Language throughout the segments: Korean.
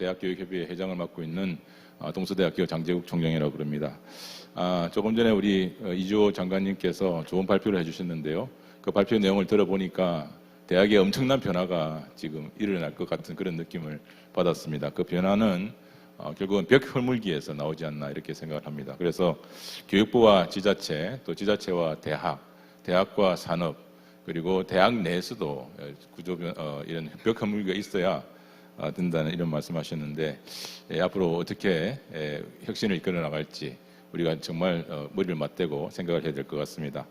대학교육협의회 회장을 맡고 있는 동서대학교 장재국 총장이라고 그럽니다. 조금 전에 우리 이주호 장관님께서 좋은 발표를 해주셨는데요. 그 발표 내용을 들어보니까 대학에 엄청난 변화가 지금 일어날 것 같은 그런 느낌을 받았습니다. 그 변화는 결국은 벽 허물기에서 나오지 않나 이렇게 생각을 합니다. 그래서 교육부와 지자체, 또 지자체와 대학과 산업, 그리고 대학 내에서도 이런 벽 허물기가 있어야 된다는 이런 말씀하셨는데, 앞으로 어떻게 혁신을 이끌어 나갈지 우리가 정말 머리를 맞대고 생각을 해야 될 것 같습니다.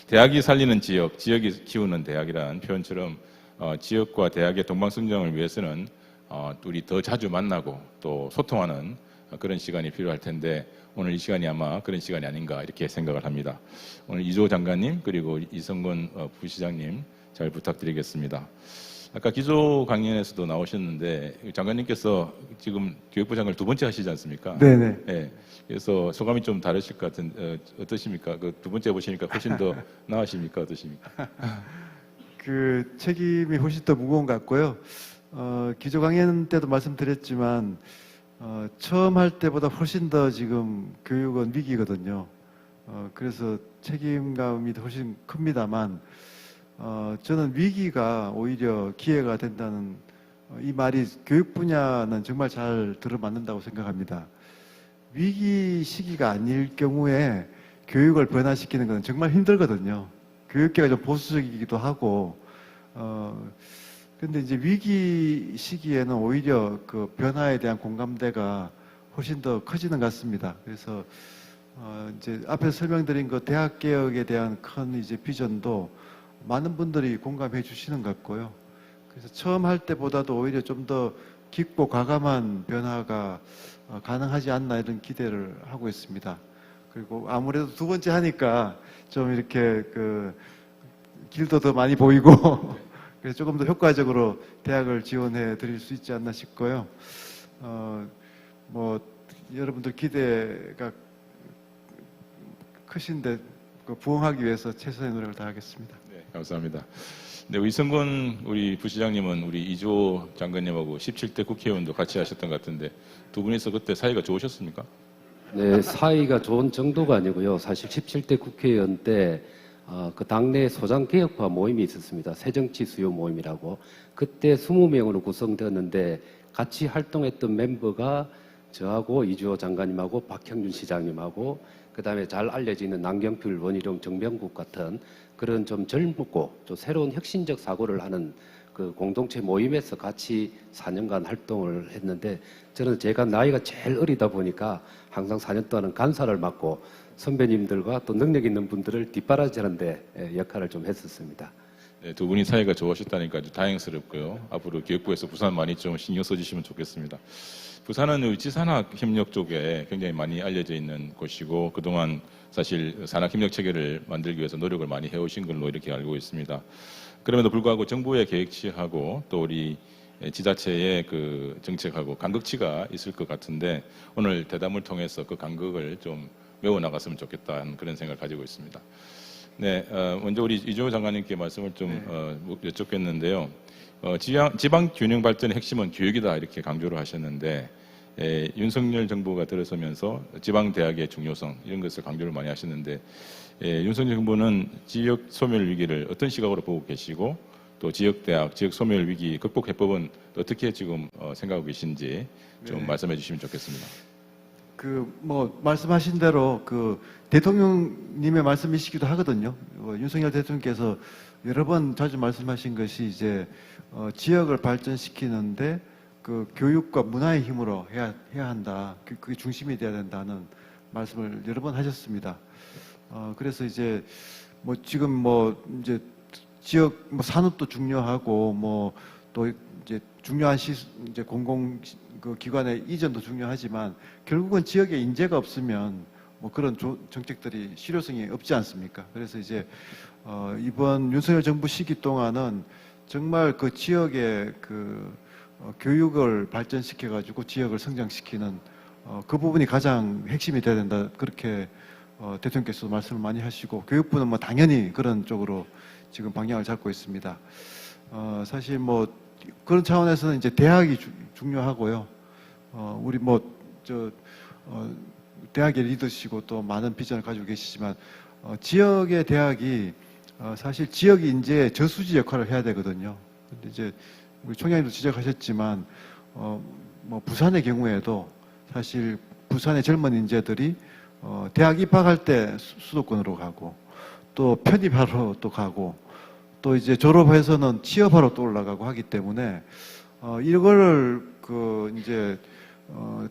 대학이 살리는 지역, 지역이 키우는 대학이라는 표현처럼 지역과 대학의 동방성장을 위해서는 우리 더 자주 만나고 또 소통하는 그런 시간이 필요할 텐데, 오늘 이 시간이 아마 그런 시간이 아닌가 이렇게 생각을 합니다. 오늘 이주호 장관님 그리고 이성근 부시장님 잘 부탁드리겠습니다. 아까 기조 강연에서도 나오셨는데 장관님께서 지금 교육부 장관을 두 번째 하시지 않습니까? 네네. 네. 그래서 소감이 좀 다르실 것 같은 어떠십니까? 그 두 번째 보시니까 훨씬 더 나으십니까? 어떠십니까? 그 책임이 훨씬 더 무거운 것 같고요. 기조 강연 때도 말씀드렸지만 처음 할 때보다 훨씬 더 지금 교육은 위기거든요. 그래서 책임감이 훨씬 큽니다만 저는 위기가 오히려 기회가 된다는 이 말이 교육 분야는 정말 잘 들어맞는다고 생각합니다. 위기 시기가 아닐 경우에 교육을 변화시키는 것은 정말 힘들거든요. 교육계가 좀 보수적이기도 하고, 근데 이제 위기 시기에는 오히려 그 변화에 대한 공감대가 훨씬 더 커지는 것 같습니다. 그래서 이제 앞에서 설명드린 그 대학 개혁에 대한 큰 이제 비전도 많은 분들이 공감해 주시는 것 같고요. 그래서 처음 할 때보다도 오히려 좀 더 깊고 과감한 변화가 가능하지 않나 이런 기대를 하고 있습니다. 그리고 아무래도 두 번째 하니까 좀 이렇게 그 길도 더 많이 보이고 그래서 조금 더 효과적으로 대학을 지원해 드릴 수 있지 않나 싶고요. 뭐 여러분들 기대가 크신데 부응하기 위해서 최선의 노력을 다하겠습니다. 네, 감사합니다. 네, 이성근 우리 부시장님은 우리 이주호 장관님하고 17대 국회의원도 같이 하셨던 것 같은데 두 분이서 그때 사이가 좋으셨습니까? 네, 사이가 좋은 정도가 아니고요. 사실 17대 국회의원 때 그 당내 소장개혁파 모임이 있었습니다. 새정치 수요 모임이라고. 그때 20명으로 구성되었는데 같이 활동했던 멤버가 저하고 이주호 장관님하고 박형준 시장님하고 그다음에 잘 알려지는 남경필, 원희룡, 정병국 같은 그런 좀 젊고 좀 새로운 혁신적 사고를 하는 그 공동체 모임에서 같이 4년간 활동을 했는데, 저는 제가 나이가 제일 어리다 보니까 항상 4년 동안은 간사를 맡고 선배님들과 또 능력 있는 분들을 뒷바라지하는데 역할을 좀 했었습니다. 네, 두 분이 사이가 좋으셨다니까 아주 다행스럽고요. 앞으로 교육부에서 부산 많이 좀 신경 써주시면 좋겠습니다. 부산은 지산학협력 쪽에 굉장히 많이 알려져 있는 곳이고, 그동안 사실 산학협력 체계를 만들기 위해서 노력을 많이 해오신 걸로 이렇게 알고 있습니다. 그럼에도 불구하고 정부의 계획치하고 또 우리 지자체의 그 정책하고 간극치가 있을 것 같은데, 오늘 대담을 통해서 그 간극을 좀 메워나갔으면 좋겠다는 그런 생각을 가지고 있습니다. 네, 먼저 우리 이주호 장관님께 말씀을 좀 여쭙겠는데요. 지방 균형 발전의 핵심은 교육이다 이렇게 강조를 하셨는데, 윤석열 정부가 들어서면서 지방 대학의 중요성 이런 것을 강조를 많이 하셨는데, 윤석열 정부는 지역 소멸 위기를 어떤 시각으로 보고 계시고, 또 지역 대학, 지역 소멸 위기 극복 해법은 어떻게 지금 생각하고 계신지 좀 말씀해 주시면 좋겠습니다. 말씀하신 대로 대통령님의 말씀이시기도 하거든요. 윤석열 대통령께서 여러 번 자주 말씀하신 것이 이제 지역을 발전시키는데 그 교육과 문화의 힘으로 해야 한다. 그게 중심이 돼야 된다는 말씀을 여러 번 하셨습니다. 그래서 이제 지금 이제 지역 산업도 중요하고 또 이제 중요한 이제 공공 그 기관의 이전도 중요하지만 결국은 지역에 인재가 없으면 그런 정책들이 실효성이 없지 않습니까? 그래서 이제 이번 윤석열 정부 시기 동안은 정말 그 지역의 교육을 발전시켜 가지고 지역을 성장시키는 그 부분이 가장 핵심이 돼야 된다. 그렇게 대통령께서 말씀을 많이 하시고, 교육부는 당연히 그런 쪽으로 지금 방향을 잡고 있습니다. 사실 그런 차원에서는 이제 대학이 중요하고요. 우리 대학의 리더시고 또 많은 비전을 가지고 계시지만 지역의 대학이 사실 지역 인재의 저수지 역할을 해야 되거든요. 근데 이제 우리 총장님도 지적하셨지만 부산의 경우에도 사실 부산의 젊은 인재들이 대학 입학할 때 수도권으로 가고 또 편입하러 또 가고 또 이제 졸업해서는 취업하러 또 올라가고 하기 때문에 이거를 이제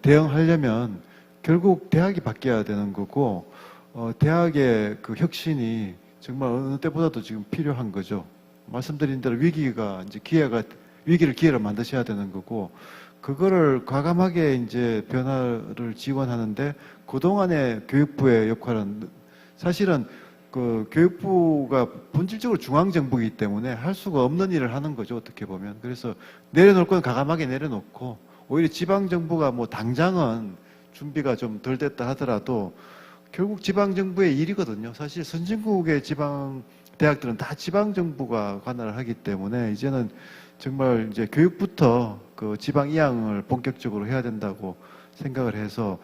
대응하려면 결국 대학이 바뀌어야 되는 거고 대학의 그 혁신이 정말 어느 때보다도 지금 필요한 거죠. 말씀드린 대로 위기가 이제 위기를 기회로 만드셔야 되는 거고 그거를 과감하게 이제 변화를 지원하는데 그동안의 교육부의 역할은 사실은 그 교육부가 본질적으로 중앙정부이기 때문에 할 수가 없는 일을 하는 거죠. 어떻게 보면. 그래서 내려놓을 건 과감하게 내려놓고 오히려 지방정부가 당장은 준비가 좀 덜 됐다 하더라도 결국 지방정부의 일이거든요. 사실 선진국의 지방 대학들은 다 지방정부가 관할을 하기 때문에 이제는 정말 이제 교육부터 그 지방 이양을 본격적으로 해야 된다고 생각을 해서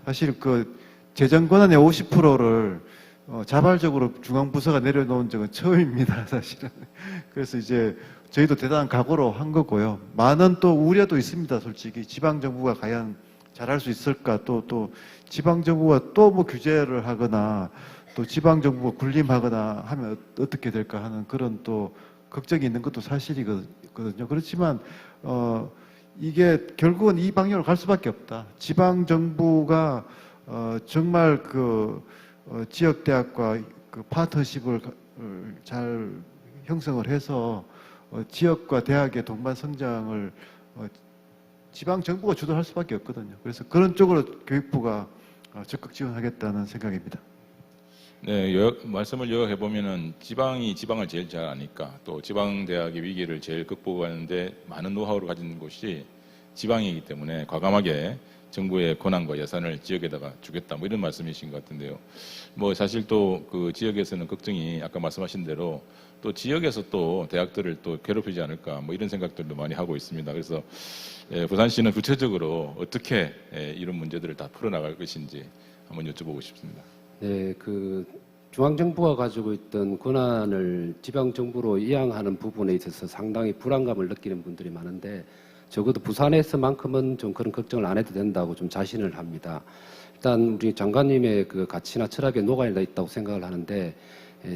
사실 그 재정 권한의 50%를 자발적으로 중앙부서가 내려놓은 적은 처음입니다, 사실은. 그래서 이제 저희도 대단한 각오로 한 거고요. 많은 또 우려도 있습니다, 솔직히. 지방정부가 과연 잘할 수 있을까? 또 지방정부가 또 규제를 하거나 또 지방정부가 군림하거나 하면 어떻게 될까 하는 그런 또 걱정이 있는 것도 사실이거든요. 그렇지만, 이게 결국은 이 방향으로 갈 수밖에 없다. 지방정부가, 정말 지역대학과 그 파트너십을 잘 형성을 해서 지역과 대학의 동반 성장을 지방정부가 주도할 수밖에 없거든요. 그래서 그런 쪽으로 교육부가 적극 지원하겠다는 생각입니다. 네, 말씀을 요약해 보면은 지방이 지방을 제일 잘 아니까 또 지방 대학의 위기를 제일 극복하는데 많은 노하우를 가진 곳이 지방이기 때문에 과감하게 정부의 권한과 예산을 지역에다가 주겠다 이런 말씀이신 것 같은데요. 사실 또 그 지역에서는 걱정이 아까 말씀하신 대로 또 지역에서 또 대학들을 또 괴롭히지 않을까 이런 생각들도 많이 하고 있습니다. 그래서 부산시는 구체적으로 어떻게 이런 문제들을 다 풀어나갈 것인지 한번 여쭤보고 싶습니다. 네, 중앙정부가 가지고 있던 권한을 지방정부로 이양하는 부분에 있어서 상당히 불안감을 느끼는 분들이 많은데 적어도 부산에서만큼은 좀 그런 걱정을 안 해도 된다고 좀 자신을 합니다. 일단 우리 장관님의 그 가치나 철학에 녹아있다 있다고 생각을 하는데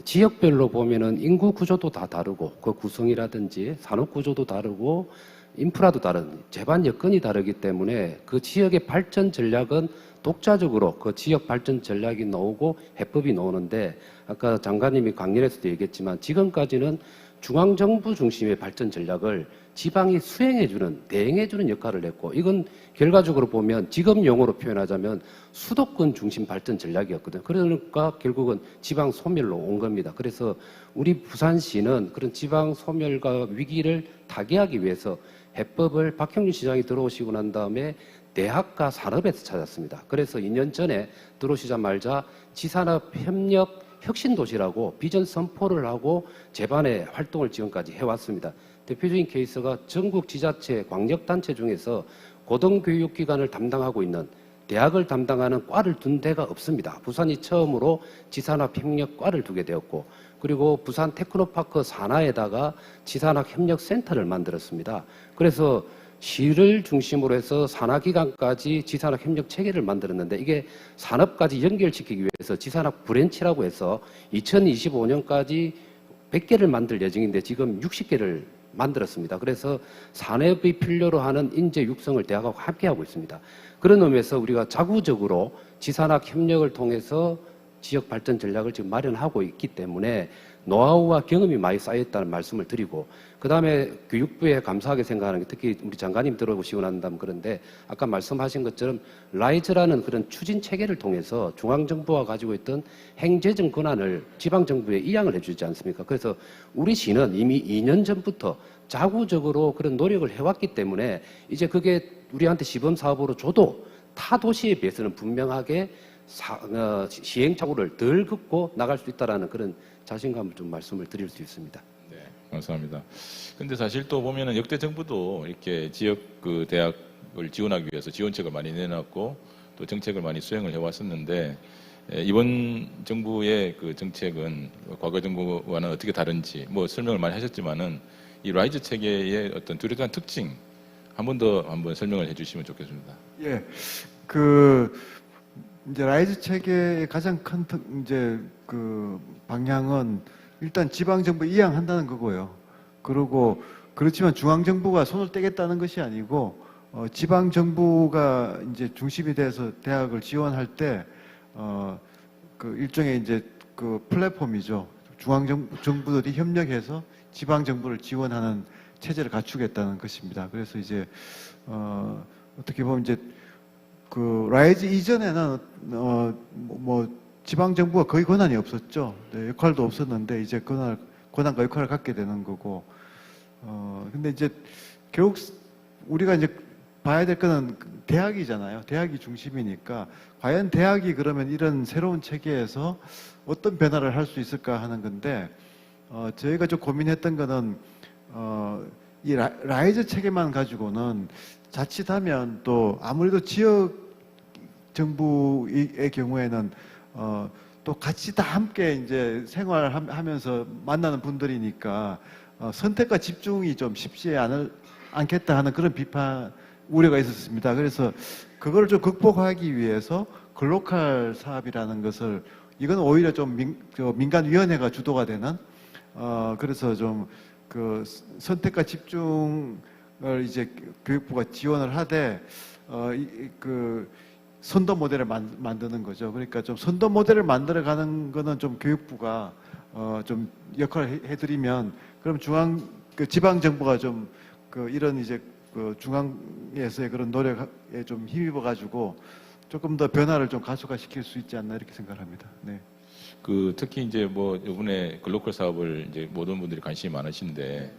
지역별로 보면은 인구 구조도 다 다르고 그 구성이라든지 산업 구조도 다르고 인프라도 다른 제반 여건이 다르기 때문에 그 지역의 발전 전략은 독자적으로 그 지역 발전 전략이 나오고 해법이 나오는데 아까 장관님이 강연에서도 얘기했지만 지금까지는 중앙정부 중심의 발전 전략을 지방이 수행해주는, 대행해주는 역할을 했고 이건 결과적으로 보면 지금 용어로 표현하자면 수도권 중심 발전 전략이었거든요. 그러니까 결국은 지방 소멸로 온 겁니다. 그래서 우리 부산시는 그런 지방 소멸과 위기를 타개하기 위해서 해법을 박형준 시장이 들어오시고 난 다음에 대학과 산업에서 찾았습니다. 그래서 2년 전에 들어오시자마자 지산업협력 혁신도시라고 비전 선포를 하고 제반의 활동을 지금까지 해왔습니다. 대표적인 케이스가 전국 지자체 광역단체 중에서 고등교육기관을 담당하고 있는 대학을 담당하는 과를 둔 데가 없습니다. 부산이 처음으로 지산업협력과를 두게 되었고 그리고 부산 테크노파크 산하에다가 지산업협력센터를 만들었습니다. 그래서 시를 중심으로 해서 산하기관까지 지산업협력체계를 만들었는데 이게 산업까지 연결시키기 위해서 지산업 브랜치라고 해서 2025년까지 100개를 만들 예정인데 지금 60개를 만들었습니다. 그래서 산업이 필요로 하는 인재 육성을 대학하고 함께하고 있습니다. 그런 의미에서 우리가 자구적으로 지산학 협력을 통해서 지역 발전 전략을 지금 마련하고 있기 때문에 노하우와 경험이 많이 쌓여있다는 말씀을 드리고 그 다음에 교육부에 감사하게 생각하는 게 특히 우리 장관님 들어보시고 난 다음 그런데 아까 말씀하신 것처럼 라이즈라는 그런 추진 체계를 통해서 중앙정부가 가지고 있던 행재정 권한을 지방정부에 이양을 해주지 않습니까? 그래서 우리 시는 이미 2년 전부터 자구적으로 그런 노력을 해왔기 때문에 이제 그게 우리한테 시범사업으로 줘도 타 도시에 비해서는 분명하게 시행착오를 덜 긋고 나갈 수 있다는 그런 자신감을 좀 말씀을 드릴 수 있습니다. 네, 감사합니다. 근데 사실 또 보면은 역대 정부도 이렇게 지역 그 대학 지원하기 위해서 지원책을 많이 내놨고 또 정책을 많이 수행을 해왔었는데 이번 정부의 그 정책은 과거 정부와는 어떻게 다른지 뭐 설명을 많이 하셨지만은 이 라이즈 체계의 어떤 뚜렷한 특징 한번 설명을 해주시면 좋겠습니다. 예, 이제 라이즈 체계의 가장 큰 이제 그 방향은 일단 지방 정부 이양한다는 거고요. 그리고 그렇지만 중앙 정부가 손을 떼겠다는 것이 아니고 지방 정부가 이제 중심이 돼서 대학을 지원할 때 그 일종의 이제 그 플랫폼이죠. 중앙 정부들이 협력해서 지방 정부를 지원하는 체제를 갖추겠다는 것입니다. 그래서 이제 어떻게 보면 이제 그 라이즈 이전에는 뭐 지방 정부가 거의 권한이 없었죠. 네, 역할도 없었는데 이제 권한과 역할을 갖게 되는 거고. 근데 이제 결국 우리가 이제 봐야 될 거는 대학이잖아요. 대학이 중심이니까 과연 대학이 그러면 이런 새로운 체계에서 어떤 변화를 할 수 있을까 하는 건데 저희가 좀 고민했던 거는 이 라이즈 체계만 가지고는 자칫하면 또 아무래도 지역 정부의 경우에는 또 같이 다 함께 이제 생활하면서 만나는 분들이니까 선택과 집중이 좀 쉽지 않겠다 하는 그런 비판 우려가 있었습니다. 그래서 그걸 좀 극복하기 위해서 글로컬 사업이라는 것을 이건 오히려 좀 민간위원회가 주도가 되는 그래서 좀 그 선택과 집중을 이제 교육부가 지원을 하되 그 선도 모델을 만드는 거죠. 그러니까 좀 선도 모델을 만들어가는 거는 좀 교육부가 좀 역할을 해드리면 그럼 지방 정부가 좀 이런 이제 그 중앙에서의 그런 노력에 좀 힘입어 가지고 조금 더 변화를 좀 가속화시킬 수 있지 않나 이렇게 생각합니다. 네. 특히 이제 뭐 이번에 글로컬 사업을 이제 모든 분들이 관심이 많으신데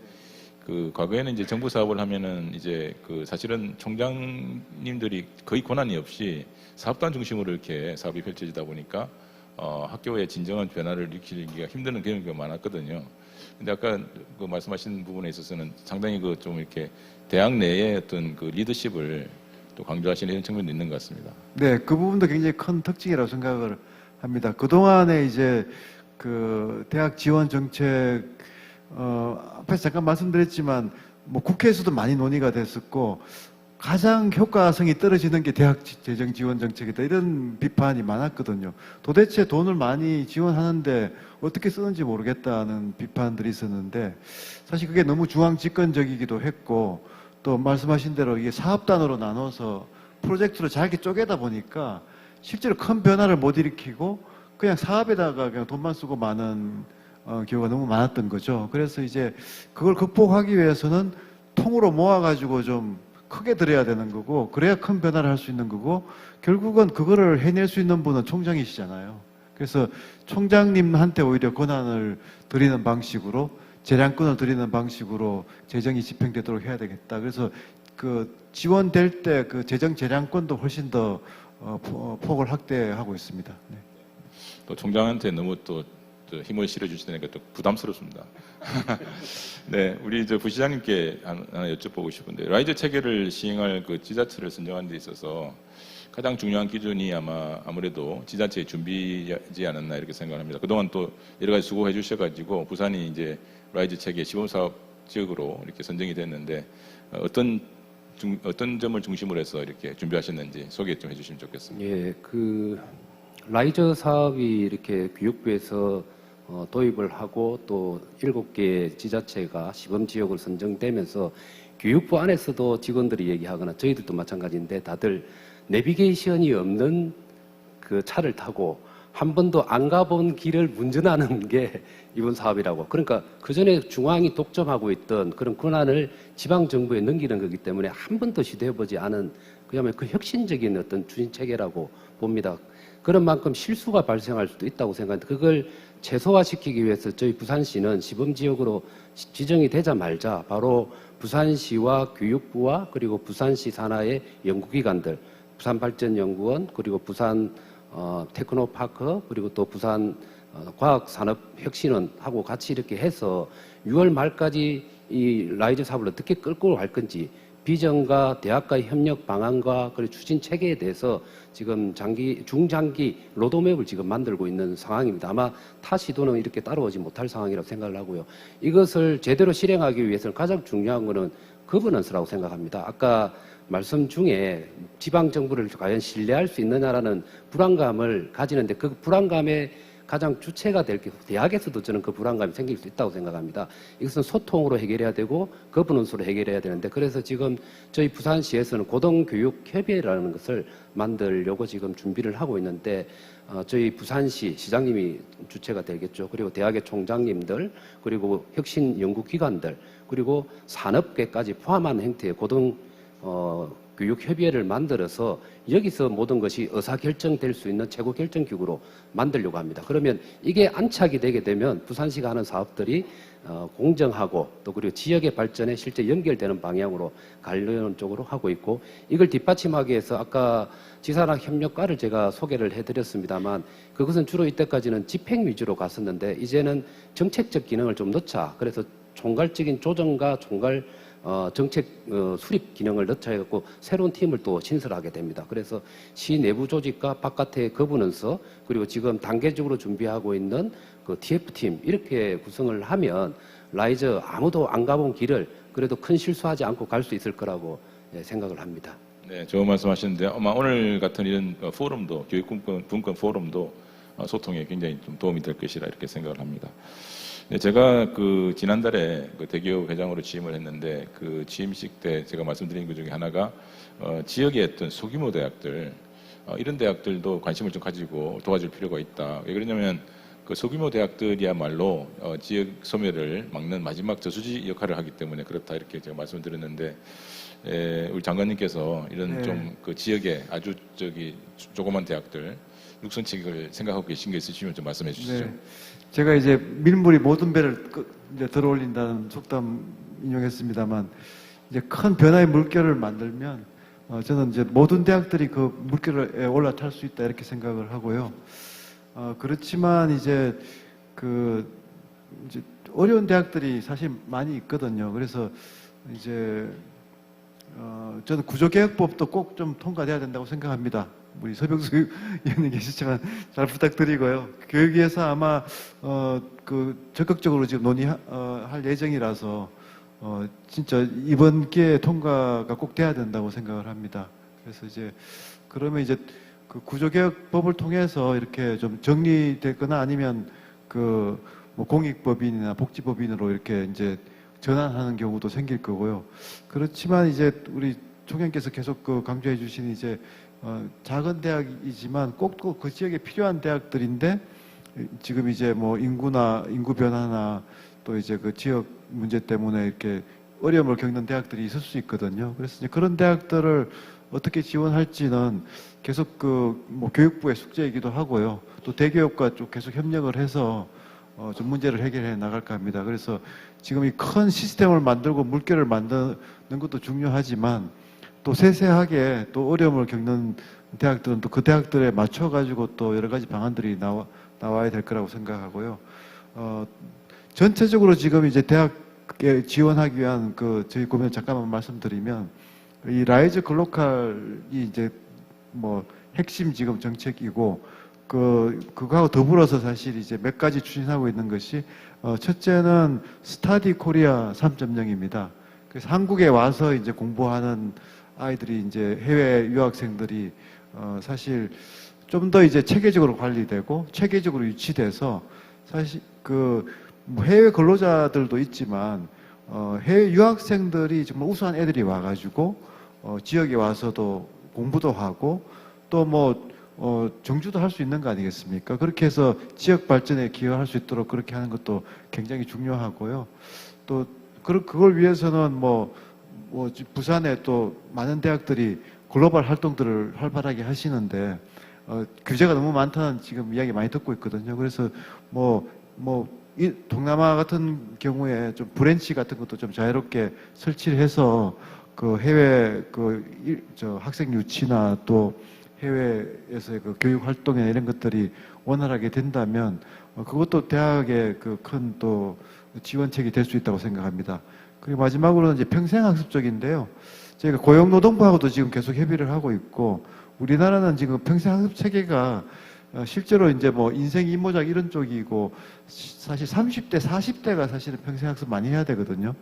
과거에는 이제 정부 사업을 하면은 이제 사실은 총장님들이 거의 권한이 없이 사업단 중심으로 이렇게 사업이 펼쳐지다 보니까 학교의 진정한 변화를 일으키기가 힘든 경우가 많았거든요. 근데 아까 말씀하신 부분에 있어서는 상당히 좀 이렇게 대학 내의 어떤 리더십을 또 강조하시는 이런 측면도 있는 것 같습니다. 네, 그 부분도 굉장히 큰 특징이라고 생각을 합니다. 그동안에 이제 대학 지원 정책 앞에서 잠깐 말씀드렸지만 뭐 국회에서도 많이 논의가 됐었고 가장 효과성이 떨어지는 게 대학 재정 지원 정책이다 이런 비판이 많았거든요. 도대체 돈을 많이 지원하는데 어떻게 쓰는지 모르겠다는 비판들이 있었는데 사실 그게 너무 중앙 집권적이기도 했고 또 말씀하신 대로 이게 사업단으로 나눠서 프로젝트로 잘게 쪼개다 보니까 실제로 큰 변화를 못 일으키고 그냥 사업에다가 그냥 돈만 쓰고 많은 경우가 너무 많았던 거죠. 그래서 이제 그걸 극복하기 위해서는 통으로 모아가지고 좀 크게 들여야 되는 거고 그래야 큰 변화를 할 수 있는 거고 결국은 그거를 해낼 수 있는 분은 총장이시잖아요. 그래서 총장님한테 오히려 권한을 드리는 방식으로 재량권을 드리는 방식으로 재정이 집행되도록 해야 되겠다. 그래서 지원될 때 재정 재량권도 훨씬 더 폭을 확대하고 있습니다. 네. 또 총장한테 너무 또 힘을 실어주시니까 또 부담스럽습니다. 네, 우리 부시장님께 하나 여쭤보고 싶은데 라이즈 체계를 시행할 지자체를 선정하는 데 있어서 가장 중요한 기준이 아무래도 지자체의 준비지 않았나 이렇게 생각합니다. 그동안 또 여러 가지 수고해 주셔가지고 부산이 이제 라이즈 체계 시범사업 지역으로 이렇게 선정이 됐는데 어떤 점을 중심으로 해서 이렇게 준비하셨는지 소개 좀 해주시면 좋겠습니다. 예, 라이저 사업이 이렇게 교육부에서 도입을 하고 또 7개 지자체가 시범지역으로 선정되면서 교육부 안에서도 직원들이 얘기하거나 저희들도 마찬가지인데 다들 내비게이션이 없는 차를 타고 한 번도 안 가본 길을 운전하는 게 이번 사업이라고. 그러니까 그전에 중앙이 독점하고 있던 그런 권한을 지방정부에 넘기는 거기 때문에 한 번도 시도해보지 않은 그야말로 혁신적인 어떤 추진체계라고 봅니다. 그런 만큼 실수가 발생할 수도 있다고 생각하는데 그걸 최소화시키기 위해서 저희 부산시는 시범지역으로 지정이 되자마자 바로 부산시와 교육부와 그리고 부산시 산하의 연구기관들 부산발전연구원 그리고 부산 테크노파크 그리고 또 부산 과학산업혁신원하고 같이 이렇게 해서 6월 말까지 이 라이즈 사업을 어떻게 끌고 갈 건지 비전과 대학과의 협력 방안과 그리고 추진 체계에 대해서 지금 중장기 로드맵을 지금 만들고 있는 상황입니다. 아마 타 시도는 이렇게 따라오지 못할 상황이라고 생각을 하고요. 이것을 제대로 실행하기 위해서는 가장 중요한 것은 거버넌스라고 생각합니다. 아까 말씀 중에 지방 정부를 과연 신뢰할 수 있느냐라는 불안감을 가지는데 그 불안감의 가장 주체가 될 게 대학에서도 저는 그 불안감이 생길 수 있다고 생각합니다. 이것은 소통으로 해결해야 되고 거버넌스로 해결해야 되는데 그래서 지금 저희 부산시에서는 고등교육협의회라는 것을 만들려고 지금 준비를 하고 있는데 저희 부산시 시장님이 주체가 되겠죠. 그리고 대학의 총장님들 그리고 혁신 연구기관들 그리고 산업계까지 포함한 형태의 교육협의회를 만들어서 여기서 모든 것이 의사결정될 수 있는 최고 결정기구로 만들려고 합니다. 그러면 이게 안착이 되게 되면 부산시가 하는 사업들이 공정하고 또 그리고 지역의 발전에 실제 연결되는 방향으로 가려는 쪽으로 하고 있고 이걸 뒷받침하기 위해서 아까 지사랑 협력과를 제가 소개를 해드렸습니다만 그것은 주로 이때까지는 집행 위주로 갔었는데 이제는 정책적 기능을 좀 넣자. 그래서 총괄적인 조정과 정책 수립 기능을 넣자 해갖고 새로운 팀을 또 신설하게 됩니다. 그래서 시 내부 조직과 바깥의 거버넌스 그리고 지금 단계적으로 준비하고 있는 그 TF팀 이렇게 구성을 하면 라이저 아무도 안 가본 길을 그래도 큰 실수하지 않고 갈 수 있을 거라고 생각을 합니다. 네, 좋은 말씀하셨는데 아마 오늘 같은 이런 포럼도 교육분권 포럼도 소통에 굉장히 좀 도움이 될 것이라 이렇게 생각을 합니다. 네, 제가 그 지난달에 그 대기업 회장으로 취임을 했는데 그 취임식 때 제가 말씀드린 것 중에 하나가 지역의 어떤 소규모 대학들 이런 대학들도 관심을 좀 가지고 도와줄 필요가 있다. 왜 그러냐면 그 소규모 대학들이야말로 지역 소멸을 막는 마지막 저수지 역할을 하기 때문에 그렇다 이렇게 제가 말씀을 드렸는데 우리 장관님께서 이런 네. 좀 그 지역의 아주 조그만 대학들 육성책을 생각하고 계신 게 있으시면 좀 말씀해 주시죠. 네. 제가 이제 밀물이 모든 배를 이제 들어올린다는 속담 인용했습니다만 이제 큰 변화의 물결을 만들면 저는 이제 모든 대학들이 그 물결에 올라탈 수 있다 이렇게 생각을 하고요. 그렇지만 이제 이제 어려운 대학들이 사실 많이 있거든요. 그래서 이제 저는 구조개혁법도 꼭 좀 통과돼야 된다고 생각합니다. 우리 서병수 의원님 계시지만 잘 부탁드리고요. 교육위에서 아마 적극적으로 지금 논의할 예정이라서 진짜 이번 기회에 통과가 꼭 돼야 된다고 생각을 합니다. 그래서 이제 그러면 이제 그 구조개혁법을 통해서 이렇게 좀 정리되거나 아니면 뭐 공익법인이나 복지법인으로 이렇게 이제 전환하는 경우도 생길 거고요. 그렇지만 이제 우리 총장께서 계속 강조해 주신 이제 작은 대학이지만 꼭 그 지역에 필요한 대학들인데 지금 이제 뭐 인구 변화나 또 이제 그 지역 문제 때문에 이렇게 어려움을 겪는 대학들이 있을 수 있거든요. 그래서 이제 그런 대학들을 어떻게 지원할지는 계속 뭐 교육부의 숙제이기도 하고요. 또 대기업과 좀 계속 협력을 해서 좀 문제를 해결해 나갈까 합니다. 그래서 지금 이 큰 시스템을 만들고 물결을 만드는 것도 중요하지만 또 세세하게 또 어려움을 겪는 대학들은 또 그 대학들에 맞춰가지고 또 여러 가지 방안들이 나와야 될 거라고 생각하고요. 전체적으로 지금 이제 대학에 지원하기 위한 저희 고민 잠깐만 말씀드리면 이 라이즈 글로컬이 이제 뭐 핵심 지금 정책이고 그거하고 더불어서 사실 이제 몇 가지 추진하고 있는 것이 첫째는 스타디 코리아 3.0입니다. 그래서 한국에 와서 이제 공부하는 아이들이 이제 해외 유학생들이 사실 좀 더 이제 체계적으로 관리되고 체계적으로 유치돼서 사실 뭐 해외 근로자들도 있지만 해외 유학생들이 정말 우수한 애들이 와가지고 지역에 와서도 공부도 하고 또 뭐 정주도 할 수 있는 거 아니겠습니까? 그렇게 해서 지역 발전에 기여할 수 있도록 그렇게 하는 것도 굉장히 중요하고요. 또 그걸 위해서는 뭐 부산에 또 많은 대학들이 글로벌 활동들을 활발하게 하시는데 규제가 너무 많다는 지금 이야기 많이 듣고 있거든요. 그래서 이 동남아 같은 경우에 좀 브랜치 같은 것도 좀 자유롭게 설치를 해서 해외 학생 유치나 또 해외에서의 교육 활동이나 이런 것들이 원활하게 된다면 그것도 대학의 큰 또 지원책이 될 수 있다고 생각합니다. 그리고 마지막으로는 이제 평생학습 쪽인데요. 저희가 고용노동부하고도 지금 계속 협의를 하고 있고, 우리나라는 지금 평생학습 체계가 실제로 이제 뭐 인생 이모작 이런 쪽이고, 사실 30대, 40대가 사실은 평생학습 많이 해야 되거든요.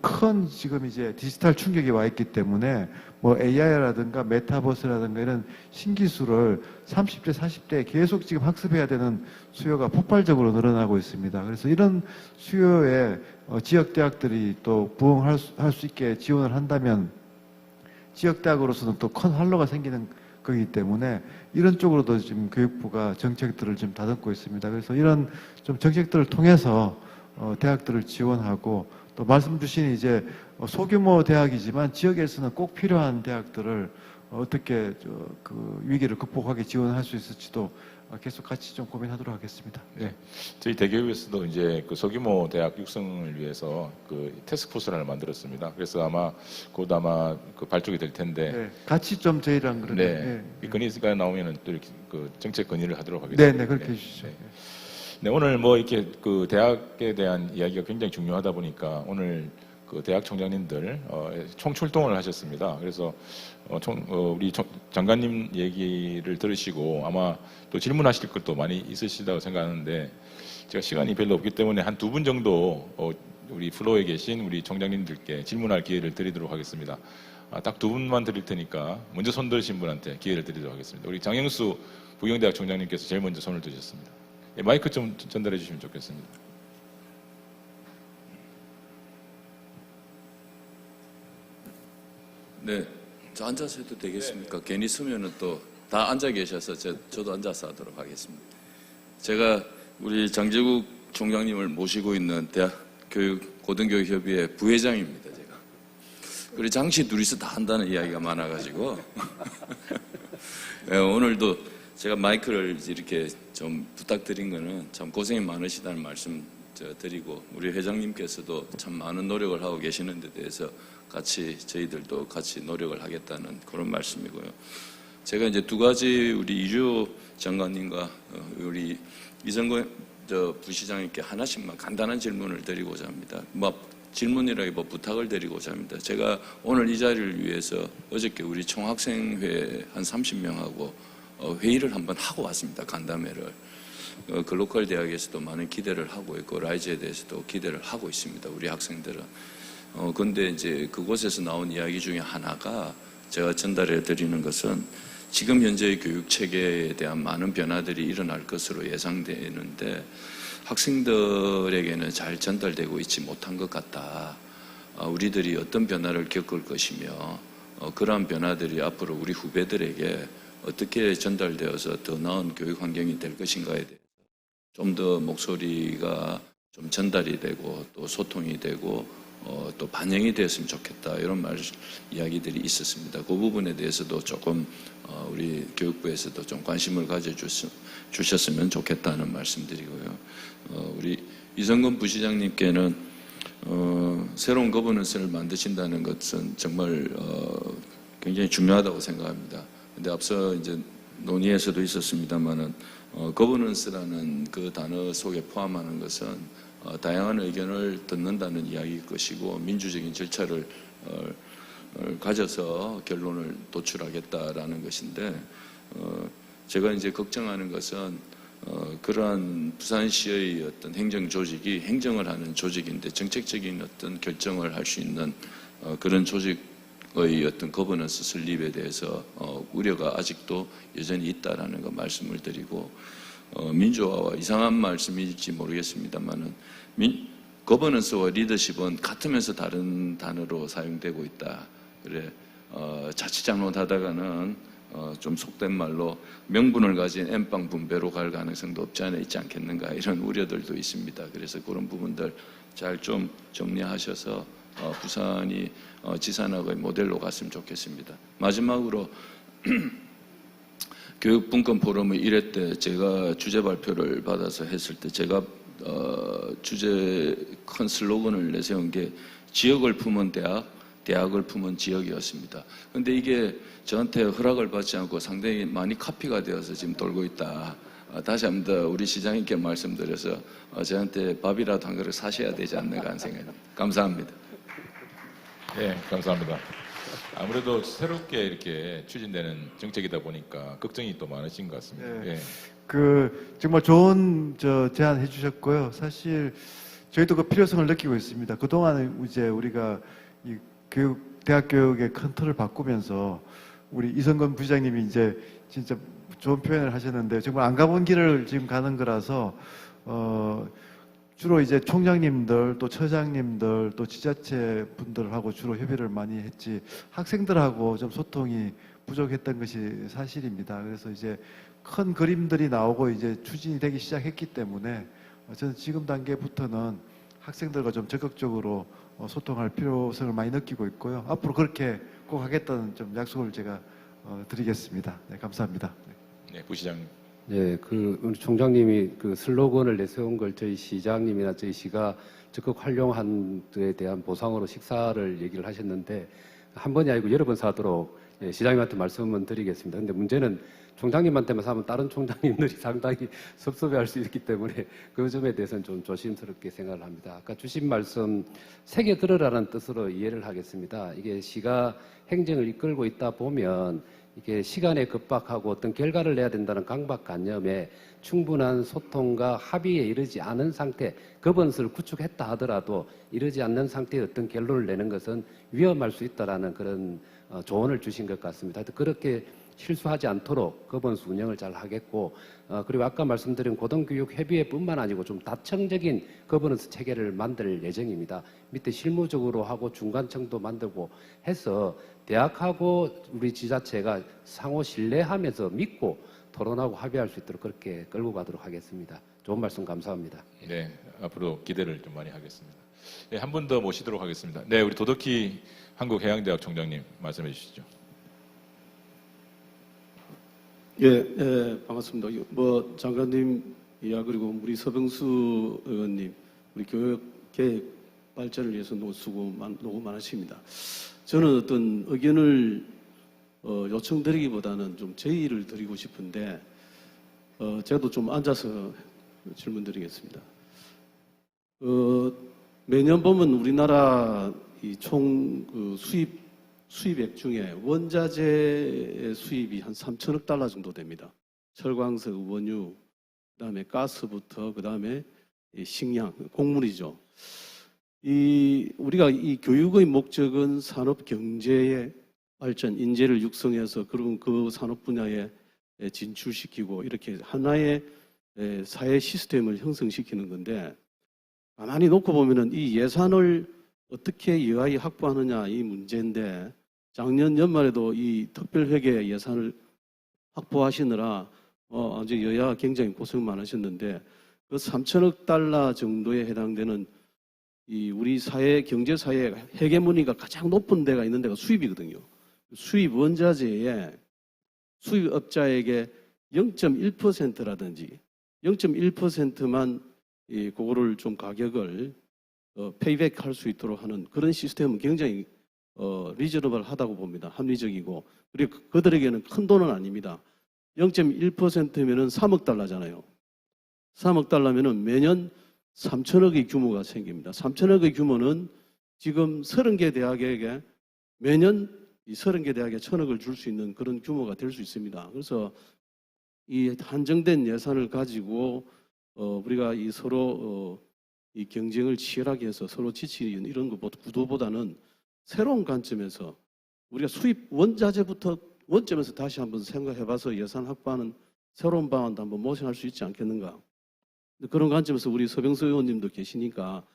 큰 지금 이제 디지털 충격이 와 있기 때문에 뭐 AI라든가 메타버스라든가 이런 신기술을 30대, 40대에 계속 지금 학습해야 되는 수요가 폭발적으로 늘어나고 있습니다. 그래서 이런 수요에 지역 대학들이 또 부응할 수 있게 지원을 한다면 지역 대학으로서는 또 큰 활로가 생기는 거기 때문에 이런 쪽으로도 지금 교육부가 정책들을 좀 다듬고 있습니다. 그래서 이런 좀 정책들을 통해서 대학들을 지원하고, 또 말씀 주신 이제 소규모 대학이지만 지역에서는 꼭 필요한 대학들을 어떻게 그 위기를 극복하게 지원할 수 있을지도 계속 같이 좀 고민하도록 하겠습니다. 네. 저희 대교육에서도 이제 그 소규모 대학 육성을 위해서 그 테스크포스를 하나 만들었습니다. 그래서 아마 곧 아마 그 발족이 될 텐데. 네, 같이 좀 저희랑 그런. 네. 이 건의가 나오면은 또 이렇게 그 정책 건의를 하도록 하겠습니다. 네, 네, 그렇게 해주시죠. 네. 네, 오늘 뭐 이렇게 그 대학에 대한 이야기가 굉장히 중요하다 보니까 오늘 그 대학 총장님들 총출동을 하셨습니다. 그래서 우리 장관님 얘기를 들으시고 아마 또 질문하실 것도 많이 있으시다고 생각하는데, 제가 시간이 별로 없기 때문에 한 두 분 정도 우리 플로어에 계신 우리 총장님들께 질문할 기회를 드리도록 하겠습니다. 딱 두 분만 드릴 테니까 먼저 손 드신 분한테 기회를 드리도록 하겠습니다. 우리 장영수 부경대학 총장님께서 제일 먼저 손을 드셨습니다. 마이크 좀 전달해 주시면 좋겠습니다. 네, 저 앉아서 해도 되겠습니까? 괜히 서면은 또 다 앉아 계셔서 저도 앉아서 하도록 하겠습니다. 제가 우리 장제국 총장님을 모시고 있는 고등교육협의회 부회장입니다, 제가. 우리 장씨 둘이서 다 한다는 이야기가 많아가지고 네, 오늘도 제가 마이크를 이렇게 좀 부탁드린 거는 참 고생이 많으시다는 말씀 드리고, 우리 회장님께서도 참 많은 노력을 하고 계시는 데 대해서 같이 저희들도 같이 노력을 하겠다는 그런 말씀이고요. 제가 이제 두 가지 우리 이주호 장관님과 우리 이성근 부시장님께 하나씩만 간단한 질문을 드리고자 합니다. 질문이라기보다 부탁을 드리고자 합니다. 제가 오늘 이 자리를 위해서 어저께 우리 총학생회 한 30명하고 회의를 한번 하고 왔습니다. 간담회를. 글로컬 대학에서도 많은 기대를 하고 있고 라이즈에 대해서도 기대를 하고 있습니다. 우리 학생들은. 근데 이제 그곳에서 나온 이야기 중에 하나가 제가 전달해 드리는 것은 지금 현재의 교육 체계에 대한 많은 변화들이 일어날 것으로 예상되는데 학생들에게는 잘 전달되고 있지 못한 것 같다. 우리들이 어떤 변화를 겪을 것이며 그러한 변화들이 앞으로 우리 후배들에게 어떻게 전달되어서 더 나은 교육 환경이 될 것인가에 대해서 좀 더 목소리가 좀 전달이 되고 또 소통이 되고 또 반영이 되었으면 좋겠다, 이런 이야기들이 있었습니다. 그 부분에 대해서도 조금 우리 교육부에서도 좀 관심을 가져주셨으면 좋겠다는 말씀드리고요. 우리 이성근 부시장님께는 새로운 거버넌스를 만드신다는 것은 정말 굉장히 중요하다고 생각합니다. 근데 앞서 이제 논의에서도 있었습니다만은 거버넌스라는 그 단어 속에 포함하는 것은 다양한 의견을 듣는다는 이야기일 것이고 민주적인 절차를 가져서 결론을 도출하겠다라는 것인데, 제가 이제 걱정하는 것은 그러한 부산시의 어떤 행정 조직이 행정을 하는 조직인데 정책적인 어떤 결정을 할 수 있는 그런 조직의 어떤 거버넌스 설립에 대해서 우려가 아직도 여전히 있다라는 거 말씀을 드리고, 민주화와 이상한 말씀일지 모르겠습니다만은 거버넌스와 리더십은 같으면서 다른 단어로 사용되고 있다. 그래 자칫 잘못하다가는 좀 속된 말로 명분을 가진 엠빵 분배로 갈 가능성도 없지 않아 있지 않겠는가, 이런 우려들도 있습니다. 그래서 그런 부분들 잘 좀 정리하셔서 부산이 지산학의 모델로 갔으면 좋겠습니다. 마지막으로 교육분권 포럼의 1회 때 제가 주제 발표를 받아서 했을 때 제가 주제 큰 슬로건을 내세운 게 지역을 품은 대학, 대학을 품은 지역이었습니다. 그런데 이게 저한테 허락을 받지 않고 상당히 많이 카피가 되어서 지금 돌고 있다. 다시 한 번 더 우리 시장님께 말씀드려서 저한테 밥이라도 한 그릇 사셔야 되지 않는가 하는 생각입니다. 감사합니다. 네, 감사합니다. 아무래도 새롭게 이렇게 추진되는 정책이다 보니까 걱정이 또 많으신 것 같습니다. 네. 예. 정말 좋은 제안 해주셨고요. 사실 저희도 그 필요성을 느끼고 있습니다. 그동안 이제 우리가 이 대학 교육의 큰 틀을 바꾸면서 우리 이성건 부장님이 이제 진짜 좋은 표현을 하셨는데 정말 안 가본 길을 지금 가는 거라서 주로 이제 총장님들 또 처장님들 또 지자체 분들하고 주로 협의를 많이 했지 학생들하고 좀 소통이 부족했던 것이 사실입니다. 그래서 이제 큰 그림들이 나오고 이제 추진이 되기 시작했기 때문에 저는 지금 단계부터는 학생들과 좀 적극적으로 소통할 필요성을 많이 느끼고 있고요. 앞으로 그렇게 꼭 하겠다는 좀 약속을 제가 드리겠습니다. 네, 감사합니다. 네, 부시장님. 네, 우리 총장님이 그 슬로건을 내세운 걸 저희 시장님이나 저희 시가 적극 활용한 데에 대한 보상으로 식사를 얘기를 하셨는데 한 번이 아니고 여러 번 사도록 시장님한테 말씀은 드리겠습니다. 근데 문제는 총장님한테만 사면 다른 총장님들이 상당히 섭섭해할 수 있기 때문에 그 점에 대해서는 좀 조심스럽게 생각을 합니다. 아까 주신 말씀 새겨 들으라는 뜻으로 이해를 하겠습니다. 이게 시가 행정을 이끌고 있다 보면 이게 시간에 급박하고 어떤 결과를 내야 된다는 강박관념에 충분한 소통과 합의에 이르지 않은 상태, 거번스를 구축했다 하더라도 이르지 않는 상태의 어떤 결론을 내는 것은 위험할 수 있다라는 그런 조언을 주신 것 같습니다. 하여튼 그렇게 실수하지 않도록 거번스 운영을 잘 하겠고, 그리고 아까 말씀드린 고등교육협의회뿐만 아니고 좀 다층적인 거버넌스 체계를 만들 예정입니다. 밑에 실무적으로 하고 중간층도 만들고 해서 대학하고 우리 지자체가 상호 신뢰하면서 믿고 토론하고 합의할 수 있도록 그렇게 끌고 가도록 하겠습니다. 좋은 말씀 감사합니다. 네, 앞으로 기대를 좀 많이 하겠습니다. 네, 한 분 더 모시도록 하겠습니다. 네, 우리 도덕희 한국해양대학 총장님 말씀해 주시죠. 예, 반갑습니다. 장관님이야 그리고 우리 서병수 의원님, 우리 교육 계획 발전을 위해서 수고 많으십니다. 저는 어떤 의견을 요청드리기보다는 좀 제의를 드리고 싶은데 제가 좀 앉아서 질문드리겠습니다. 매년 보면 우리나라 총 수입액 중에 원자재 수입이 한 3천억 달러 정도 됩니다. 철광석, 원유, 그다음에 가스부터 그다음에 식량, 곡물이죠. 우리가 이 교육의 목적은 산업 경제의 발전, 인재를 육성해서 그런 그 산업 분야에 진출시키고 이렇게 하나의 사회 시스템을 형성시키는 건데 가만히 놓고 보면은 이 예산을 어떻게 여하이 확보하느냐 이 문제인데 작년 연말에도 이 특별회계 예산을 확보하시느라 이제 여야 굉장히 고생 많으셨는데 그 3천억 달러 정도에 해당되는 이 우리 사회 경제 사회 헤게모니가 가장 높은 데가 있는 데가 수입이거든요. 수입 원자재에 수입업자에게 0.1%라든지 0.1%만 그거를 좀 가격을 페이백 할 수 있도록 하는 그런 시스템은 굉장히 리저너블 하다고 봅니다. 합리적이고 그리고 그들에게는 큰 돈은 아닙니다. 0.1%면은 3억 달러잖아요. 3억 달러면은 매년 3천억의 규모가 생깁니다. 3천억의 규모는 지금 30개 대학에게 매년 이 30개 대학에 1,000억을 줄 수 있는 그런 규모가 될 수 있습니다. 그래서 이 한정된 예산을 가지고 우리가 이 서로 이 경쟁을 치열하게 해서 서로 지치는 이런 구도보다는 새로운 관점에서 우리가 수입 원자재부터 원점에서 다시 한번 생각해봐서 예산 확보하는 새로운 방안도 한번 모색할 수 있지 않겠는가. 그런 관점에서 우리 서병수 의원님도 계시니까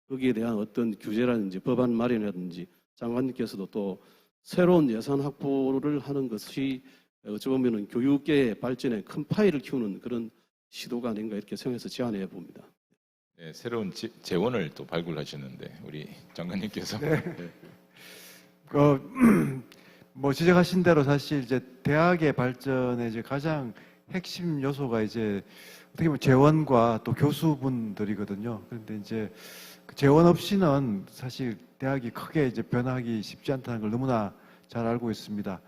거기에 대한 어떤 규제라든지 법안 마련이라든지 장관님께서도 또 새로운 예산 확보를 하는 것이 어찌 보면은 교육계의 발전에 큰 파일을 키우는 그런 시도가 아닌가 이렇게 생각해서 제안해 봅니다. 네, 새로운 재원을 또 발굴하셨는데 우리 장관님께서 뭐 지적하신 대로 사실 이제 대학의 발전의 이제 가장 핵심 요소가 이제 어떻게 보면 재원과 또 교수분들이거든요. 그런데 이제 그 재원 없이는 사실 대학이 크게 이제 변하기 쉽지 않다는 걸 너무나 잘 알고 있습니다.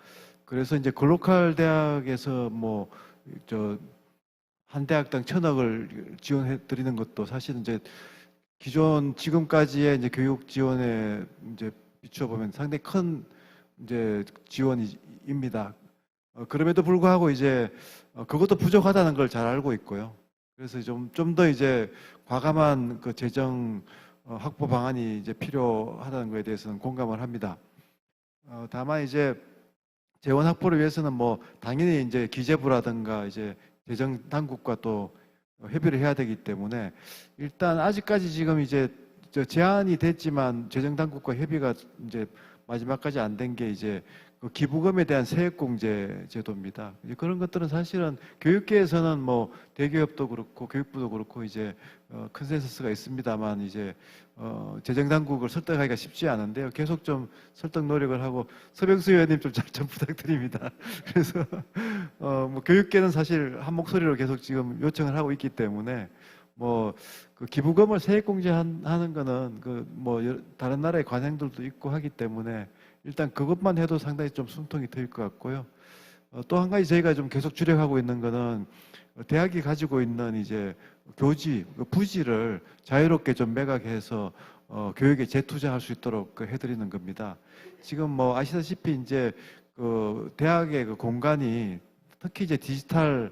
그래서 이제 글로컬 대학에서 한 대학당 1,000억을 지원해 드리는 것도 사실은 이제 기존 지금까지의 이제 교육 지원에 이제 비추어 보면 상당히 큰 이제 지원입니다. 그럼에도 불구하고 이제 그것도 부족하다는 걸 잘 알고 있고요. 그래서 좀 더 이제 과감한 그 재정 확보 방안이 이제 필요하다는 것에 대해서는 공감을 합니다. 다만 이제 재원 확보를 위해서는 뭐 당연히 이제 기재부라든가 이제 재정 당국과 또 협의를 해야 되기 때문에 일단 아직까지 지금 이제 제안이 됐지만 재정 당국과 협의가 이제 마지막까지 안 된 게 이제 그 기부금에 대한 세액공제 제도입니다. 이제 그런 것들은 사실은 교육계에서는 뭐 대기업도 그렇고 교육부도 그렇고 이제 컨센서스가 있습니다만 이제 재정 당국을 설득하기가 쉽지 않은데요. 계속 좀 설득 노력을 하고 서병수 의원님 좀 잘 좀 부탁드립니다. 그래서 뭐 교육계는 사실 한 목소리로 계속 지금 요청을 하고 있기 때문에 뭐 그 기부금을 세액공제하는 거는 그 뭐 다른 나라의 관행들도 있고 하기 때문에 일단 그것만 해도 상당히 좀 숨통이 트일 것 같고요. 또 한 가지 저희가 좀 계속 주력하고 있는 거는 대학이 가지고 있는 이제 교지, 부지를 자유롭게 좀 매각해서 교육에 재투자할 수 있도록 해드리는 겁니다. 지금 뭐 아시다시피 이제 그 대학의 그 공간이 특히 이제 디지털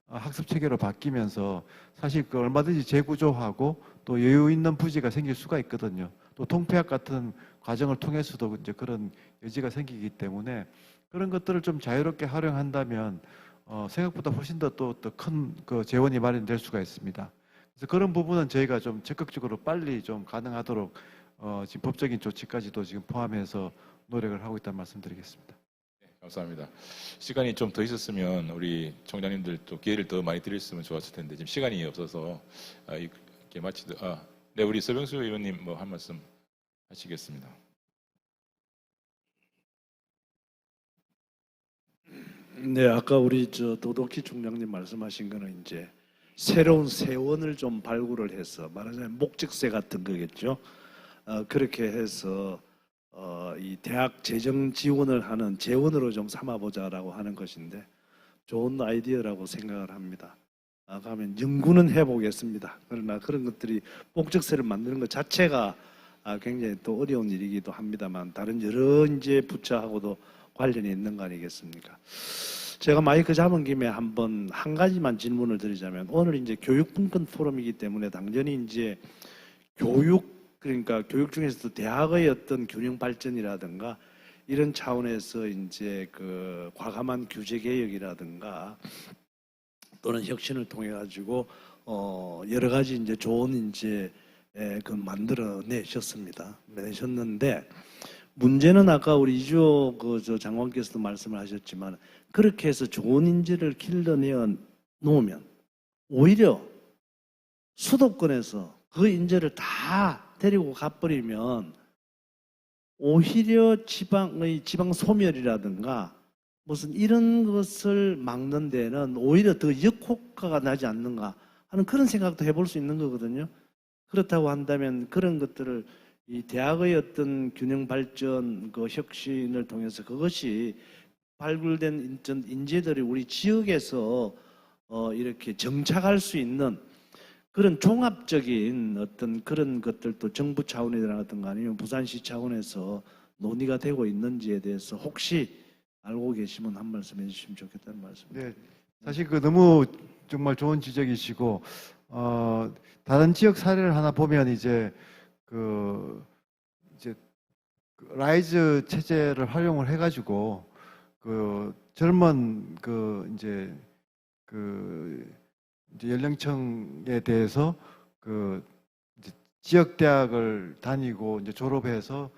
학습 체계로 바뀌면서 사실 그 얼마든지 재구조하고 또 여유 있는 부지가 생길 수가 있거든요. 또 통폐합 같은 과정을 통해서도 이제 그런 여지가 생기기 때문에 그런 것들을 좀 자유롭게 활용한다면 생각보다 훨씬 더 또 큰 그 재원이 마련될 수가 있습니다. 그래서 그런 부분은 저희가 좀 적극적으로 빨리 좀 가능하도록 지금 법적인 조치까지도 지금 포함해서 노력을 하고 있다는 말씀드리겠습니다. 네, 감사합니다. 시간이 좀 더 있었으면 우리 총장님들 또 기회를 더 많이 드렸으면 좋았을 텐데 지금 시간이 없어서 이렇게 마치듯 네, 우리 서병수 의원님 뭐 한 말씀 하시겠습니다. 네, 아까 우리 도덕희 총장님 말씀하신 거는 이제 새로운 세원을 좀 발굴을 해서 말하자면 목적세 같은 거겠죠. 그렇게 해서 이 대학 재정 지원을 하는 재원으로 좀 삼아보자라고 하는 것인데 좋은 아이디어라고 생각을 합니다. 그러면 연구는 해보겠습니다. 그러나 그런 것들이 목적세를 만드는 것 자체가 굉장히 또 어려운 일이기도 합니다만 다른 여러 이제 부처하고도 관련이 있는 거 아니겠습니까? 제가 마이크 잡은 김에 한번 한 가지만 질문을 드리자면 오늘 이제 교육분권 포럼이기 때문에 당연히 이제 그러니까 교육 중에서도 대학의 어떤 균형 발전이라든가 이런 차원에서 이제 그 과감한 규제 개혁이라든가 또는 혁신을 통해 가지고 여러 가지 이제 좋은 이제 그 내셨는데 문제는 아까 우리 이주호 장관께서도 말씀을 하셨지만 그렇게 해서 좋은 인재를 길러내어 놓으면 오히려 수도권에서 그 인재를 다 데리고 가버리면 오히려 지방 소멸이라든가 무슨 이런 것을 막는 데는 오히려 더 역효과가 나지 않는가 하는 그런 생각도 해볼 수 있는 거거든요. 그렇다고 한다면 그런 것들을 이 대학의 어떤 균형 발전 그 혁신을 통해서 그것이 발굴된 인재들이 우리 지역에서 이렇게 정착할 수 있는 그런 종합적인 어떤 그런 것들도 정부 차원이라든가 아니면 부산시 차원에서 논의가 되고 있는지에 대해서 혹시 알고 계시면 한 말씀 해주시면 좋겠다는 말씀입니다. 네, 사실 그 너무 정말 좋은 지적이시고 다른 지역 사례를 하나 보면 이제 라이즈 체제를 활용을 해가지고 그 젊은 이제 연령층에 대해서 이제 지역 대학을 다니고 이제 졸업해서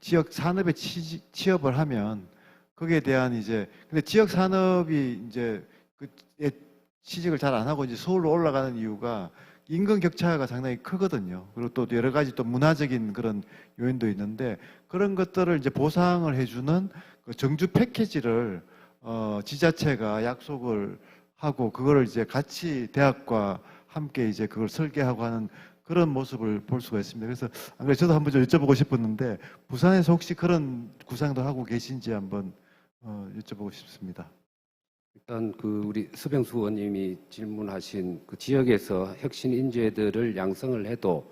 지역 산업에 취업을 하면 거기에 대한 근데 지역 산업이 이제 취직을 잘 안 하고 이제 서울로 올라가는 이유가 임금 격차가 상당히 크거든요. 그리고 또 여러 가지 또 문화적인 그런 요인도 있는데 그런 것들을 이제 보상을 해주는 그 정주 패키지를 지자체가 약속을 하고 그거를 이제 같이 대학과 함께 이제 그걸 설계하고 하는 그런 모습을 볼 수가 있습니다. 그래서 안 그래도 저도 한번 좀 여쭤보고 싶었는데 부산에서 혹시 그런 구상도 하고 계신지 한번 여쭤보고 싶습니다. 일단 우리 서병수 의원님이 질문하신 그 지역에서 혁신 인재들을 양성을 해도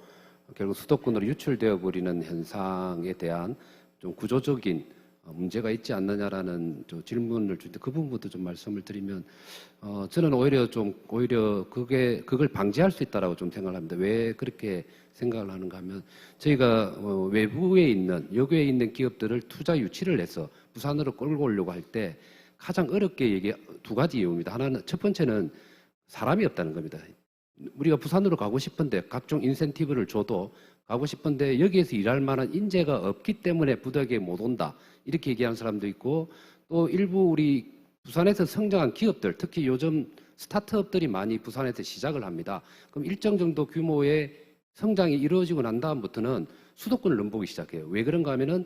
결국 수도권으로 유출되어 버리는 현상에 대한 좀 구조적인 문제가 있지 않느냐라는 질문을 주는데 그 부분부터 좀 말씀을 드리면 저는 오히려 그걸 방지할 수 있다라고 좀 생각을 합니다. 왜 그렇게 생각을 하는가 하면 저희가 외부에 있는 여교에 있는 기업들을 투자 유치를 해서 부산으로 끌고 오려고 할 때 가장 어렵게 두 가지 이유입니다. 하나는 첫 번째는 사람이 없다는 겁니다. 우리가 부산으로 가고 싶은데 각종 인센티브를 줘도 가고 싶은데 여기에서 일할 만한 인재가 없기 때문에 부덕에 못 온다. 이렇게 얘기하는 사람도 있고 또 일부 우리 부산에서 성장한 기업들, 특히 요즘 스타트업들이 많이 부산에서 시작을 합니다. 그럼 일정 정도 규모의 성장이 이루어지고 난 다음부터는 수도권을 넘보기 시작해요. 왜 그런가 하면은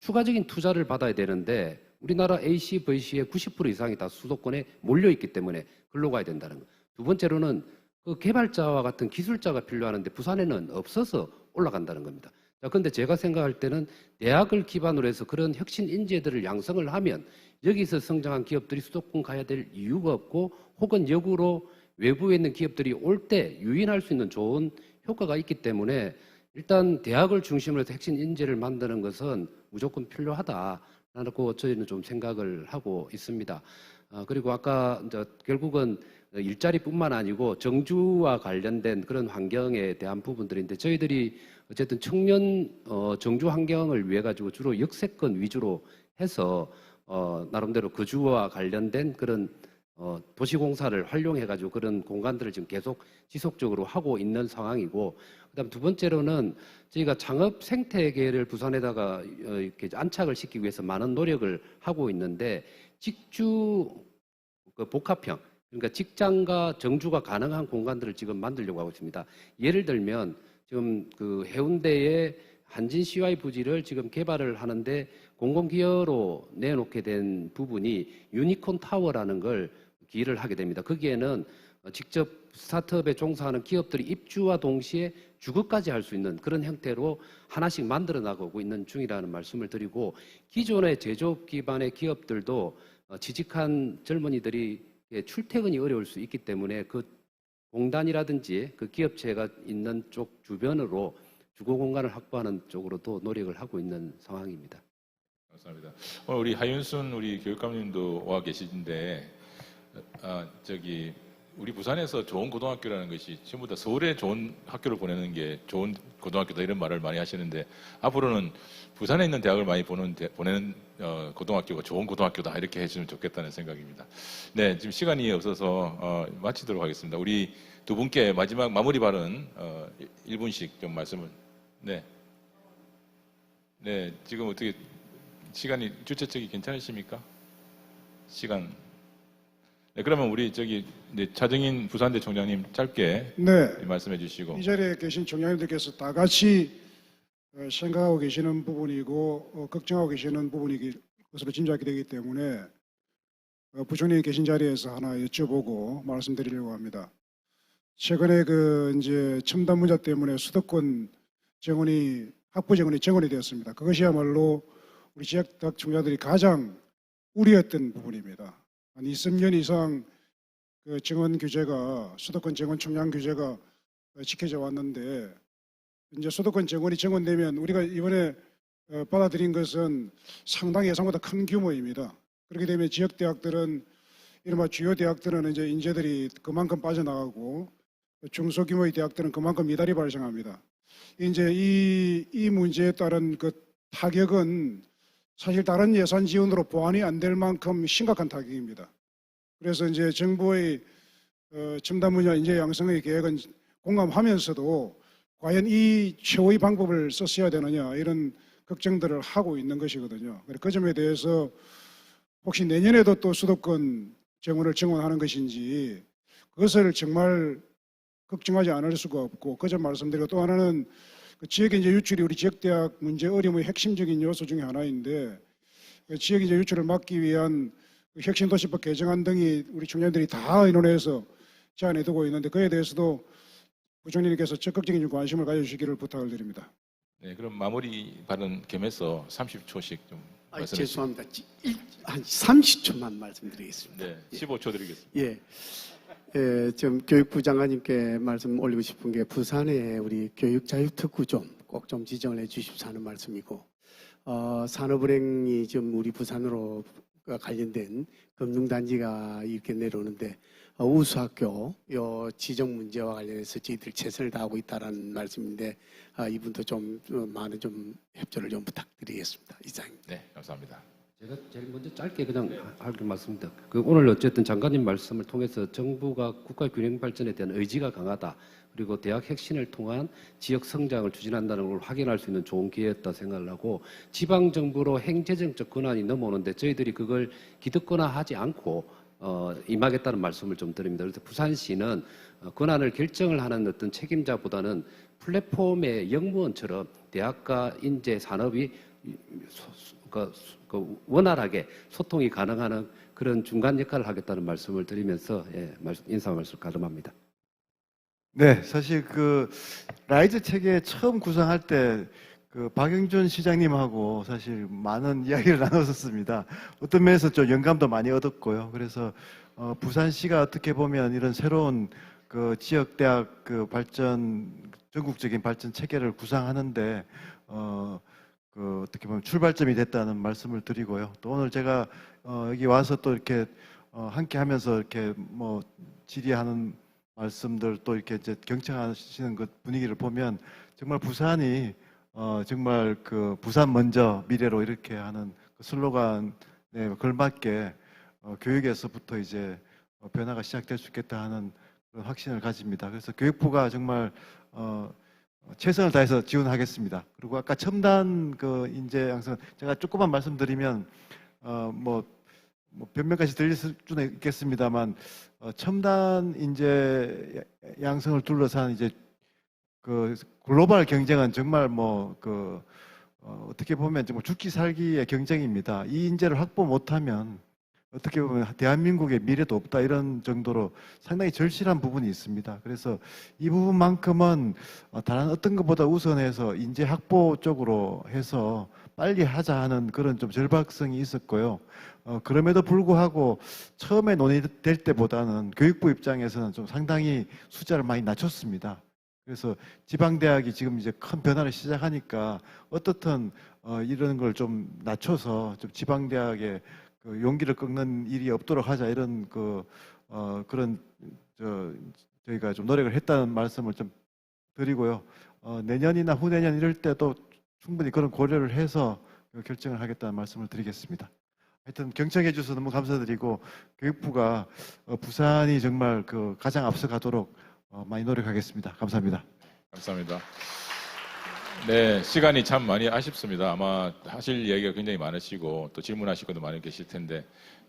추가적인 투자를 받아야 되는데 우리나라 AC, VC의 90% 이상이 다 수도권에 몰려있기 때문에 글로 가야 된다는 거. 두 번째로는 그 개발자와 같은 기술자가 필요하는데 부산에는 없어서 올라간다는 겁니다. 자, 근데 제가 생각할 때는 대학을 기반으로 해서 그런 혁신 인재들을 양성을 하면 여기서 성장한 기업들이 수도권 가야 될 이유가 없고 혹은 역으로 외부에 있는 기업들이 올 때 유인할 수 있는 좋은 효과가 있기 때문에 일단 대학을 중심으로 해서 혁신 인재를 만드는 것은 무조건 필요하다라고 저희는 좀 생각을 하고 있습니다. 그리고 아까 이제 결국은 일자리뿐만 아니고 정주와 관련된 그런 환경에 대한 부분들인데 저희들이 어쨌든 청년 정주 환경을 위해 가지고 주로 역세권 위주로 해서 나름대로 거주와 관련된 그런 도시공사를 활용해 가지고 그런 공간들을 지금 계속 지속적으로 하고 있는 상황이고, 그다음 두 번째로는 저희가 창업 생태계를 부산에다가 이렇게 안착을 시키기 위해서 많은 노력을 하고 있는데 직주 복합형, 그러니까 직장과 정주가 가능한 공간들을 지금 만들려고 하고 있습니다. 예를 들면 지금 그 해운대의 한진 CY 부지를 지금 개발을 하는데 공공기여로 내놓게 된 부분이 유니콘 타워라는 걸 기여를 하게 됩니다. 거기에는 직접 스타트업에 종사하는 기업들이 입주와 동시에 주거까지 할 수 있는 그런 형태로 하나씩 만들어 나가고 있는 중이라는 말씀을 드리고, 기존의 제조업 기반의 기업들도 취직한 젊은이들이 출퇴근이 어려울 수 있기 때문에 그 공단이라든지 그 기업체가 있는 쪽 주변으로 주거 공간을 확보하는 쪽으로도 노력을 하고 있는 상황입니다. 감사합니다. 오늘 우리 하윤순 우리 교육감님도 와 계시는데 우리 부산에서 좋은 고등학교라는 것이 전부 다 서울에 좋은 학교를 보내는 게 좋은 고등학교다 이런 말을 많이 하시는데 앞으로는 부산에 있는 대학을 많이 보내는 고등학교가 좋은 고등학교다 이렇게 해주면 좋겠다는 생각입니다. 네, 지금 시간이 없어서 마치도록 하겠습니다. 우리 두 분께 마지막 마무리 발언 1분씩 좀 말씀을. 네, 지금 어떻게 시간이 주최 측이 괜찮으십니까? 시간. 네, 그러면 우리 차정인 부산대 총장님 짧게 말씀해 주시고. 이 자리에 계신 총장님들께서 다 같이 생각하고 계시는 부분이고 걱정하고 계시는 부분이 것으로 짐작이 되기 때문에 부총리 계신 자리에서 하나 여쭤보고 말씀드리려고 합니다. 최근에 이제 첨단 문제 때문에 수도권 학부 정원이 정원이 되었습니다. 그것이야말로 우리 지역대학 총장들이 가장 우려했던 부분입니다. 한 20년 이상 그 정원 규제가 수도권 정원 총량 규제가 지켜져 왔는데 이제 수도권 정원이 정원되면 우리가 이번에 받아들인 것은 상당히 예상보다 큰 규모입니다. 그렇게 되면 지역 대학들은 이른바 주요 대학들은 이제 인재들이 그만큼 빠져나가고 중소규모의 대학들은 그만큼 미달이 발생합니다. 이제 이 문제에 따른 그 타격은 사실 다른 예산 지원으로 보완이 안 될 만큼 심각한 타격입니다. 그래서 이제 정부의 첨단 분야 인재 양성의 계획은 공감하면서도 과연 이 최후의 방법을 썼어야 되느냐 이런 걱정들을 하고 있는 것이거든요. 그 점에 대해서 혹시 내년에도 또 수도권 정원을 정원하는 것인지 그것을 정말 걱정하지 않을 수가 없고, 그 점 말씀드리고 또 하나는 지역인재 유출이 우리 지역대학 문제 어려움의 핵심적인 요소 중에 하나인데 지역인재 유출을 막기 위한 혁신도시법 개정안 등이 우리 총장들이 다 의논해서 제안해 두고 있는데 그에 대해서도 부총리님께서 적극적인 관심을 가져주시기를 부탁을 드립니다. 네, 그럼 마무리 발언 겸해서 30초씩 좀 말씀해 주시죠. 죄송합니다. 한 30초만 말씀드리겠습니다. 네, 15초 드리겠습니다. 예. 좀 교육부 장관님께 말씀 올리고 싶은 게 부산에 우리 교육 자유특구 좀 꼭 좀 지정을 해 주십사 하는 말씀이고, 산업은행이 지금 우리 부산으로 관련된 금융단지가 이렇게 내려오는데 우수학교 요 지정 문제와 관련해서 저희들 최선을 다하고 있다라는 말씀인데 이분도 좀 많은 좀 협조를 좀 부탁드리겠습니다. 이상입니다. 네, 감사합니다. 제가 제일 먼저 짧게 그냥 할 말씀입니다. 오늘 어쨌든 장관님 말씀을 통해서 정부가 국가 균형 발전에 대한 의지가 강하다. 그리고 대학 혁신을 통한 지역 성장을 추진한다는 걸 확인할 수 있는 좋은 기회였다 생각을 하고 지방 정부로 행재정적 권한이 넘어오는데 저희들이 그걸 기득권화하지 않고 임하겠다는 말씀을 좀 드립니다. 그래서 부산시는 권한을 결정을 하는 어떤 책임자보다는 플랫폼의 영무원처럼 대학과 인재 산업이 원활하게 소통이 가능한 그런 중간 역할을 하겠다는 말씀을 드리면서 인사 말씀 가름합니다. 네, 사실 그 라이즈 체계 처음 구상할 때 그 박영준 시장님하고 사실 많은 이야기를 나눴었습니다. 어떤 면에서 좀 영감도 많이 얻었고요. 그래서 부산시가 어떻게 보면 이런 새로운 그 지역 대학 그 발전 전국적인 발전 체계를 구상하는데 그 어떻게 보면 출발점이 됐다는 말씀을 드리고요. 또 오늘 제가 여기 와서 또 이렇게 함께 하면서 이렇게 뭐 질의하는 말씀들 또 이렇게 이제 경청하시는 그 분위기를 보면 정말 부산이 정말 그 부산 먼저 미래로 이렇게 하는 그 슬로건에 걸맞게 교육에서부터 이제 변화가 시작될 수 있겠다 하는 그런 확신을 가집니다. 그래서 교육부가 정말 최선을 다해서 지원하겠습니다. 그리고 아까 첨단 그 인재 양성 제가 조금만 말씀드리면 뭐 변명까지 드릴 수는 있겠습니다만 첨단 인재 양성을 둘러싼 이제 그 글로벌 경쟁은 정말 어떻게 보면 정말 죽기 살기의 경쟁입니다. 이 인재를 확보 못하면 어떻게 보면 대한민국의 미래도 없다 이런 정도로 상당히 절실한 부분이 있습니다. 그래서 이 부분만큼은 다른 어떤 것보다 우선해서 인재 확보 쪽으로 해서 빨리 하자 하는 그런 좀 절박성이 있었고요. 그럼에도 불구하고 처음에 논의될 때보다는 교육부 입장에서는 좀 상당히 숫자를 많이 낮췄습니다. 그래서 지방대학이 지금 이제 큰 변화를 시작하니까 어떻든 이런 걸 좀 낮춰서 좀 지방대학의 그 용기를 꺾는 일이 없도록 하자 이런 그런 저희가 좀 노력을 했다는 말씀을 좀 드리고요. 내년이나 후내년 이럴 때도 충분히 그런 고려를 해서 결정을 하겠다는 말씀을 드리겠습니다. 하여튼 경청해 주셔서 너무 감사드리고 교육부가 부산이 정말 그 가장 앞서가도록 많이 노력하겠습니다. 감사합니다. 감사합니다. 네, 시간이 참 많이 아쉽습니다. 아마 하실 이야기가 굉장히 많으시고 또 질문하실 것도 많이 계실 텐데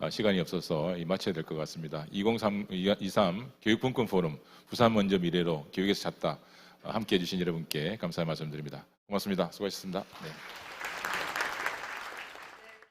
시간이 없어서 마쳐야 될 것 같습니다. 2023 교육분권 포럼 부산 먼저 미래로 교육에서 찾다 함께해 주신 여러분께 감사의 말씀드립니다. 고맙습니다. 수고하셨습니다. 네.